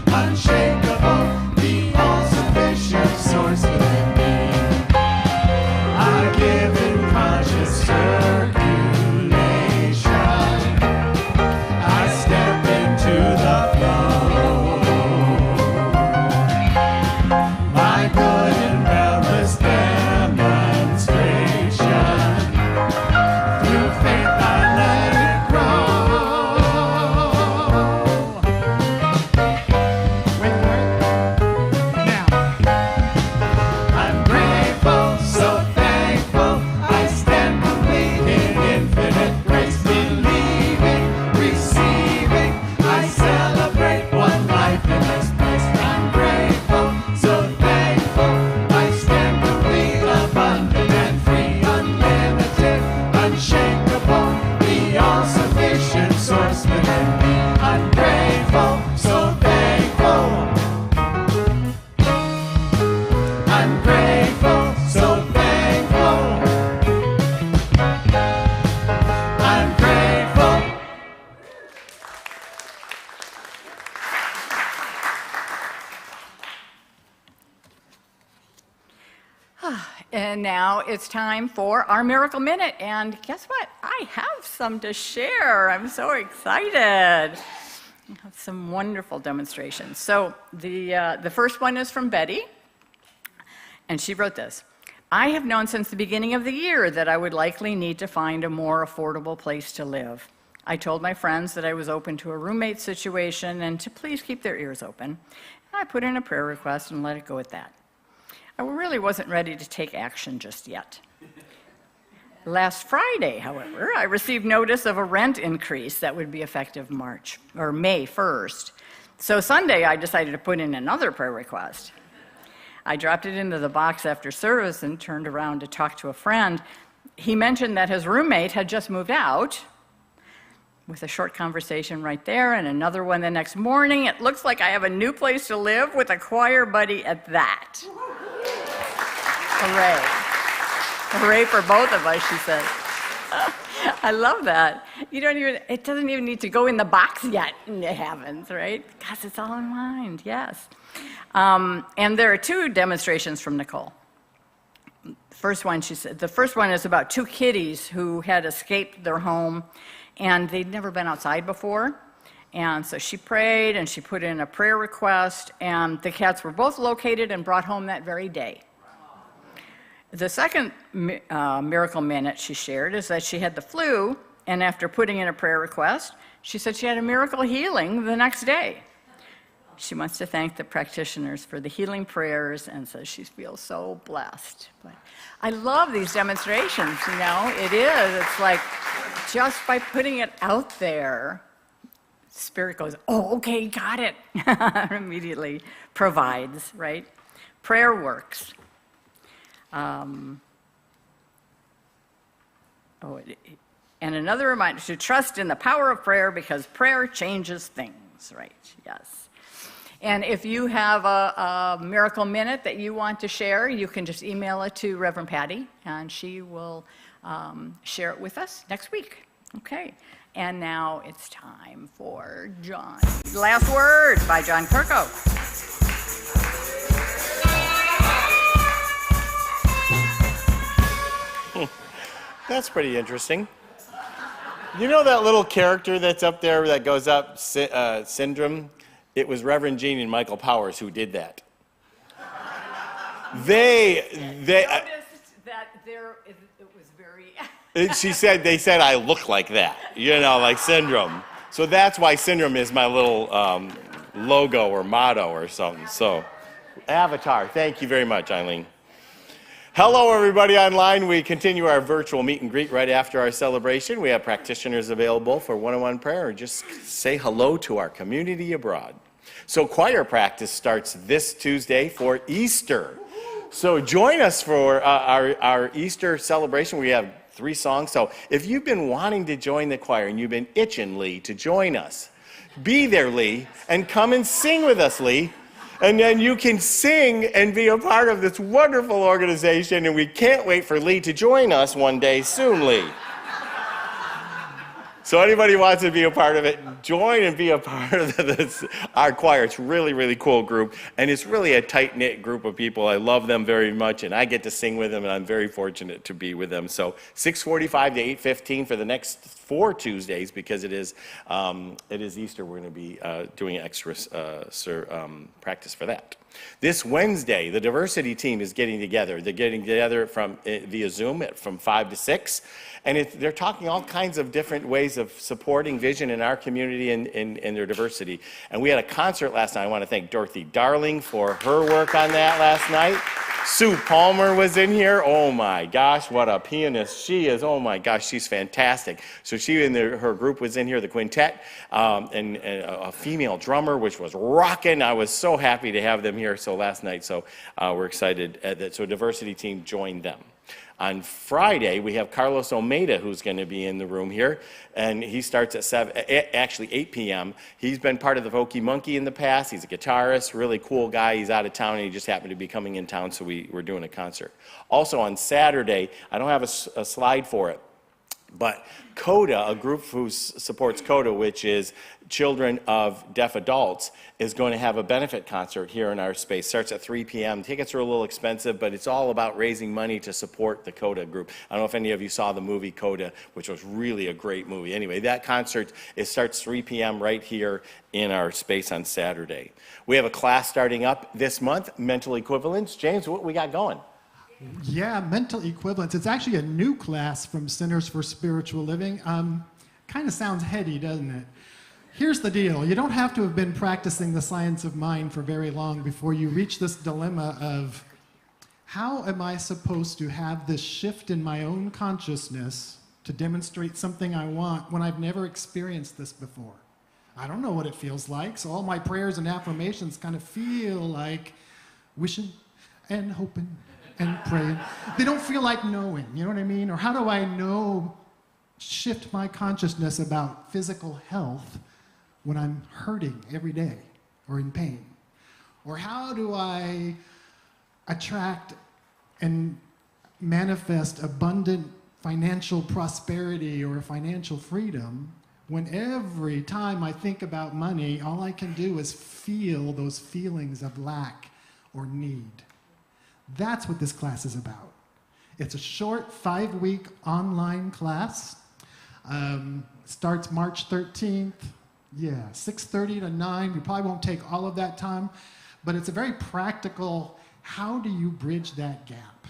Unshakable, the all-sufficient source within me. And now it's time for our Miracle Minute. And guess what? I have some to share. I'm so excited. I have some wonderful demonstrations. So the first one is from Betty. And she wrote this. I have known since the beginning of the year that I would likely need to find a more affordable place to live. I told my friends that I was open to a roommate situation and to please keep their ears open. And I put in a prayer request and let it go at that. I really wasn't ready to take action just yet. Last Friday, however, I received notice of a rent increase that would be effective May 1st. So Sunday, I decided to put in another prayer request. I dropped it into the box after service and turned around to talk to a friend. He mentioned that his roommate had just moved out, with a short conversation right there and another one the next morning. It looks like I have a new place to live with a choir buddy at that. Hooray. Hooray for both of us, she says. I love that. It doesn't even need to go in the box yet, and it happens, right? Because it's all in mind, yes. And there are two demonstrations from Nicole. First one, she said, the first one is about two kitties who had escaped their home, and they'd never been outside before. And so she prayed, and she put in a prayer request, and the cats were both located and brought home that very day. The second Miracle Minute she shared is that she had the flu, and after putting in a prayer request, she said she had a miracle healing the next day. She wants to thank the practitioners for the healing prayers and says she feels so blessed. But I love these demonstrations, it is. It's like just by putting it out there, Spirit goes, oh, okay, got it. Immediately provides, right? Prayer works. And another reminder to trust in the power of prayer because prayer changes things, right? Yes. And if you have a Miracle Minute that you want to share, you can just email it to Reverend Patty, and she will share it with us next week. Okay. And now it's time for John's Last Word by John Kirko. That's pretty interesting. You know that little character that's up there that goes up, Syndrome? It was Reverend Jeanne and Michael Powers who did that. They noticed that it was very... they said I look like that, like Syndrome. So that's why Syndrome is my little logo or motto or something. So, Avatar, thank you very much, Eileen. Hello, everybody online. We continue our virtual meet and greet right after our celebration. We have practitioners available for one-on-one prayer. Just say hello to our community abroad. So choir practice starts this Tuesday for Easter. So join us for our Easter celebration. We have 3 songs. So if you've been wanting to join the choir and you've been itching, Lee, to join us, be there, Lee, and come and sing with us, Lee. And then you can sing and be a part of this wonderful organization, and we can't wait for Lee to join us one day soon, Lee. So anybody who wants to be a part of it, join and be a part of our choir. It's a really, really cool group, and it's really a tight-knit group of people. I love them very much, and I get to sing with them, and I'm very fortunate to be with them. So 6:45 to 8:15 for the next 4 Tuesdays, because it is Easter. We're going to be doing extra practice for that. This Wednesday, the diversity team is getting together. They're getting together via Zoom from 5 to 6. And they're talking all kinds of different ways of supporting vision in our community and their diversity. And we had a concert last night. I want to thank Dorothy Darling for her work on that last night. Sue Palmer was in here. Oh my gosh, what a pianist she is. Oh my gosh, she's fantastic. So she and her group was in here, the quintet, and a female drummer, which was rocking. I was so happy to have them here last night. So we're excited that diversity team joined them. On Friday, we have Carlos Almeida, who's going to be in the room here, and he starts at 8 p.m. He's been part of the Voky Monkey in the past. He's a guitarist, really cool guy. He's out of town, and he just happened to be coming in town, so we're doing a concert. Also on Saturday, I don't have a slide for it, But CODA, a group who supports CODA, which is Children of Deaf Adults, is going to have a benefit concert here in our space. Starts at 3 p.m. Tickets are a little expensive, but it's all about raising money to support the CODA group. I don't know if any of you saw the movie CODA, which was really a great movie. Anyway, that concert, it starts 3 p.m. right here in our space on Saturday. We have a class starting up this month, Mental Equivalence. James, what we got going? Yeah, mental equivalence. It's actually a new class from Centers for Spiritual Living. Kind of sounds heady, doesn't it? Here's the deal. You don't have to have been practicing the science of mind for very long before you reach this dilemma of how am I supposed to have this shift in my own consciousness to demonstrate something I want when I've never experienced this before? I don't know what it feels like, so all my prayers and affirmations kind of feel like wishing and hoping and praying. They don't feel like knowing, you know what I mean? Or how do I shift my consciousness about physical health when I'm hurting every day or in pain? Or how do I attract and manifest abundant financial prosperity or financial freedom when every time I think about money, all I can do is feel those feelings of lack or need? That's what this class is about. It's a short 5-week online class. Starts March 13th. Yeah, 6:30 to 9. We probably won't take all of that time, but it's a very practical, how do you bridge that gap?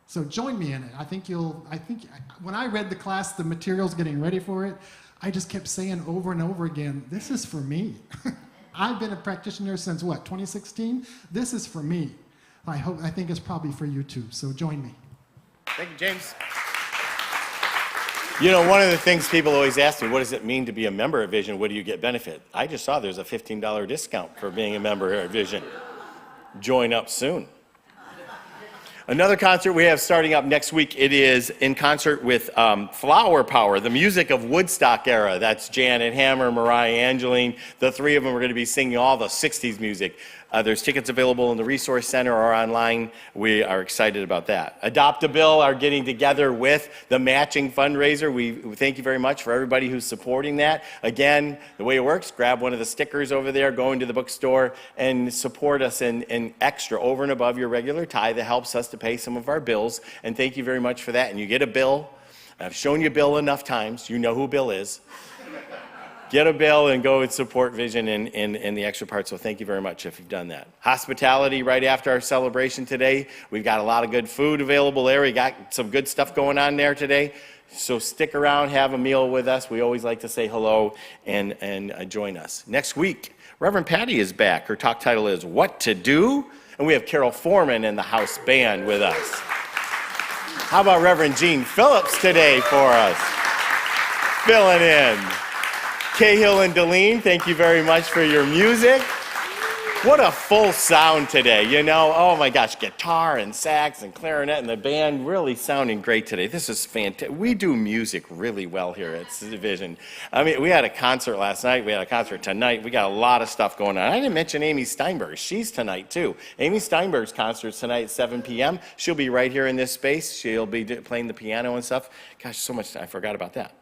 So join me in it. I think when I read the class, the materials getting ready for it, I just kept saying over and over again, this is for me. I've been a practitioner since 2016? This is for me. I think it's probably for you too, so join me. Thank you, James. You know, one of the things people always ask me, what does it mean to be a member of Vision? What do you get benefit? I just saw there's a $15 discount for being a member here at Vision. Join up soon. Another concert we have starting up next week, it is in concert with Flower Power, the music of Woodstock era. That's Janet Hammer, Mariah Angeline. The three of them are going to be singing all the 60s music. There's tickets available in the Resource Center or online. We are excited about that. Adopt a Bill are getting together with the matching fundraiser. We thank you very much for everybody who's supporting that. Again, the way it works, grab one of the stickers over there, go into the bookstore, and support us in extra over and above your regular tithe that helps us to pay some of our bills. And thank you very much for that. And you get a bill. I've shown you Bill enough times. You know who Bill is. Get a bill and go and support Vision in the extra part, so thank you very much if you've done that. Hospitality right after our celebration today. We've got a lot of good food available there. We got some good stuff going on there today. So stick around, have a meal with us. We always like to say hello and join us. Next week, Reverend Patty is back. Her talk title is What to Do? And we have Carol Foreman and the house band with us. How about Reverend Jeanne Phillips today for us? Filling in. Cahill and Delene, thank you very much for your music. What a full sound today, you know? Oh my gosh, guitar and sax and clarinet and the band really sounding great today. This is fantastic. We do music really well here at Vision. I mean, we had a concert last night. We had a concert tonight. We got a lot of stuff going on. I didn't mention Amy Steinberg. She's tonight too. Amy Steinberg's concert's tonight at 7 p.m. She'll be right here in this space. She'll be playing the piano and stuff. Gosh, so much. I forgot about that.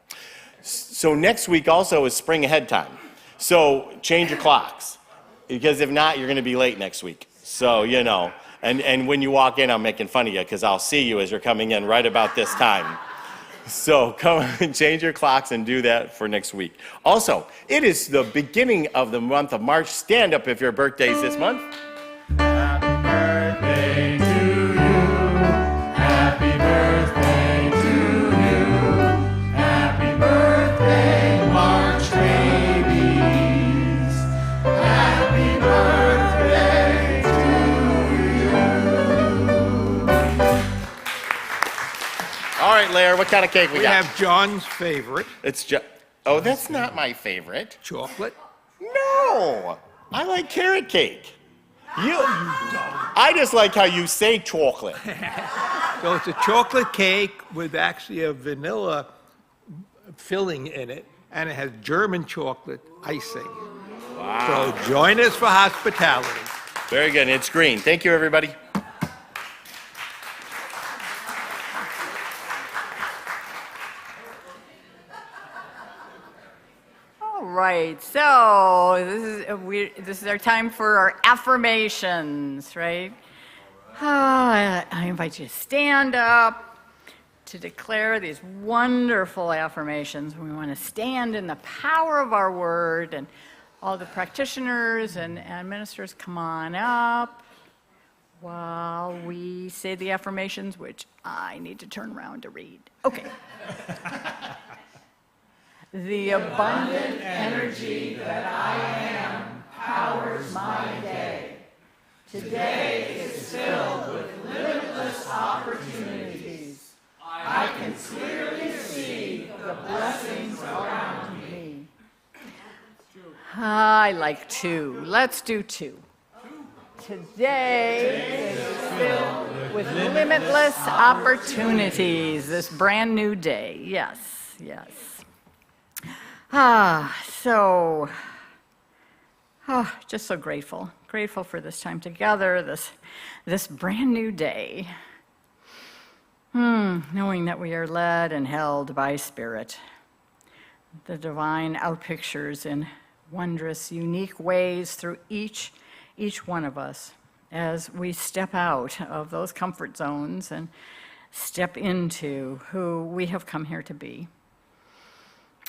So next week also is spring ahead time. So change your clocks, because if not, you're going to be late next week. So, you know, and when you walk in, I'm making fun of you because I'll see you as you're coming in right about this time. So come and change your clocks and do that for next week. Also, it is the beginning of the month of March. Stand up if your birthday's this month. Happy birthday to you. Happy birthday to you. Happy birthday, March babies. Happy birthday to you. All right, Lair, what kind of cake we got? We have John's favorite. It's oh, that's not my favorite. Chocolate. No, I like carrot cake. I just like how you say chocolate. So it's a chocolate cake with actually a vanilla filling in it, and it has German chocolate icing. Wow. So join us for hospitality. Very good. It's green. Thank you, everybody. right. So this is our time for our affirmations, right? I invite you to stand up to declare these wonderful affirmations. We want to stand in the power of our word, and all the practitioners and ministers, come on up while we say the affirmations, which I need to turn around to read. Okay. The abundant energy that I am powers my day. Today is filled with limitless opportunities. I can clearly see the blessings around me. I like 2. Let's do 2. Today is filled with limitless opportunities. This brand new day. Yes, yes. Just so grateful. Grateful for this time together, this brand new day. Knowing that we are led and held by Spirit. The divine outpictures in wondrous, unique ways through each one of us as we step out of those comfort zones and step into who we have come here to be.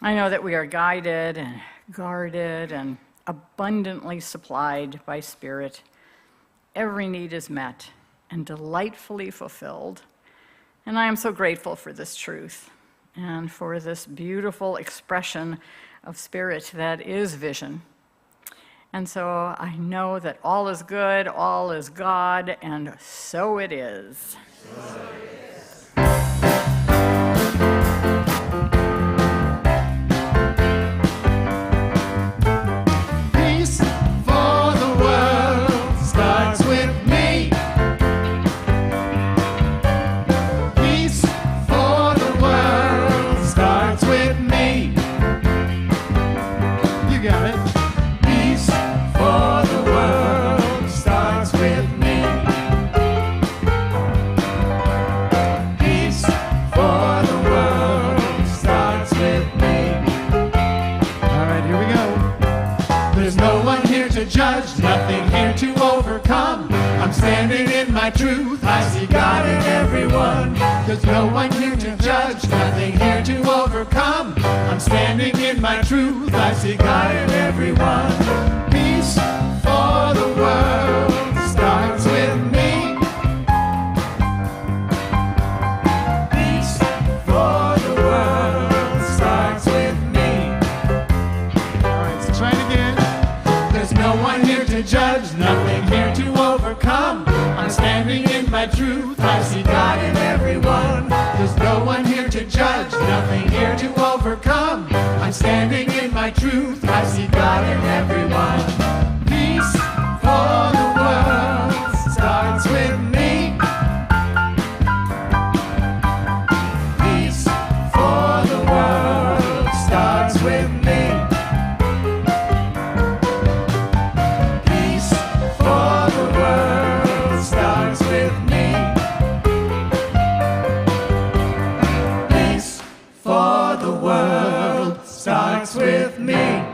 I know that we are guided and guarded and abundantly supplied by Spirit. Every need is met and delightfully fulfilled. And I am so grateful for this truth and for this beautiful expression of Spirit that is vision. And so I know that all is good, all is God, and so it is. So it is. Judge, nothing here to overcome. I'm standing in my truth, I see God in everyone. There's no one here to judge, nothing here to overcome. I'm standing in my truth, I see God in everyone. Peace for the world starts with me. Peace for the world starts with me. All right, so try it again. There's no one here to judge, nothing here to overcome. I'm standing in my truth, I see God in everyone. There's no one here to judge, nothing here to overcome. I'm standing in my truth, I see God in everyone. Peace for the world starts with me. Peace for the world starts with me. Starts with me.